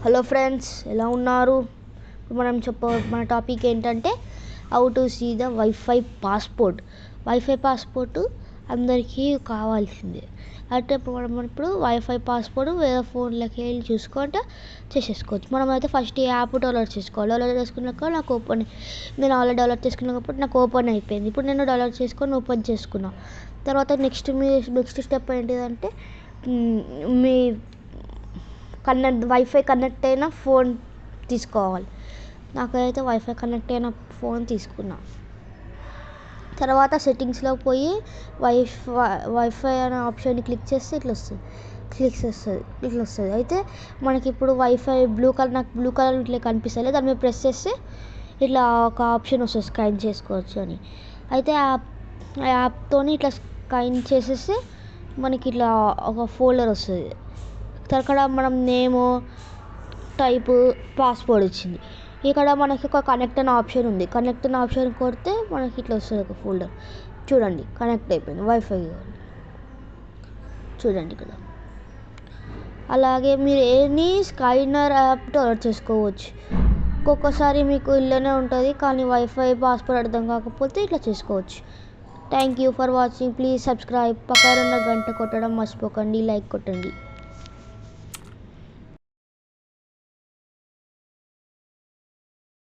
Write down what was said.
Hello friends, ఎలా ఉన్నారు? మన టాపిక్ ఏంటంటే how to see the wifi password అందరికీ కావాల్సిందే. అంటే ఇప్పుడు వైఫై పాస్పోర్ట్ వేరే ఫోన్లోకి వెళ్ళి చూసుకుంటే చేసేసుకోవచ్చు. మనమైతే ఫస్ట్ ఈ యాప్ డౌన్లోడ్ చేసుకోవాలి. డౌన్లోడ్ చేసుకున్నాక నేను ఆల్రెడీ డౌన్లోడ్ చేసుకున్నప్పుడు నాకు ఓపెన్ అయిపోయింది. ఇప్పుడు నేను డౌన్లోడ్ చేసుకొని ఓపెన్ చేసుకున్నాను. తర్వాత నెక్స్ట్ స్టెప్ ఏంటిదంటే మీ వైఫై కనెక్ట్ అయిన ఫోన్ తీసుకోవాలి. నాకైతే వైఫై కనెక్ట్ అయిన ఫోన్ తీసుకున్నా. తర్వాత సెట్టింగ్స్లో పోయి వైఫై అనే ఆప్షన్ని క్లిక్ చేస్తే ఇట్లా వస్తుంది. అయితే మనకి ఇప్పుడు వైఫై నాకు బ్లూ కలర్ ఇట్లా కనిపిస్తలేదు. దాని మీద ప్రెస్ చేస్తే ఇట్లా ఒక ఆప్షన్ వస్తుంది, స్కాన్ చేసుకోవచ్చు అని. అయితే ఆ యాప్తోని ఇట్లా స్కాన్ చేసేస్తే మనకి ఇట్లా ఒక ఫోల్డర్ వస్తుంది. అక్కడ మనం నేము టైపు పాస్వర్డ్ ఇచ్చింది. ఇక్కడ మనకి ఒక కనెక్ట్ అనే ఆప్షన్ ఉంది. కనెక్ట్ అనే ఆప్షన్ కొడితే మనకి ఇట్లా వస్తుంది ఒక ఫోల్డర్. చూడండి, కనెక్ట్ అయిపోయింది వైఫై. చూడండి ఇక్కడ. అలాగే మీరు ఎనీ స్కైనర్ యాప్ డౌన్లోడ్ చేసుకోవచ్చు. ఒక్కొక్కసారి మీకు ఇల్లునే ఉంటుంది, కానీ వైఫై పాస్వర్డ్ అర్థం కాకపోతే ఇట్లా చేసుకోవచ్చు. Thank you for watching. Please subscribe. పక్కన ఉన్న గంట కొట్టడం మర్చిపోకండి. లైక్ కొట్టండి.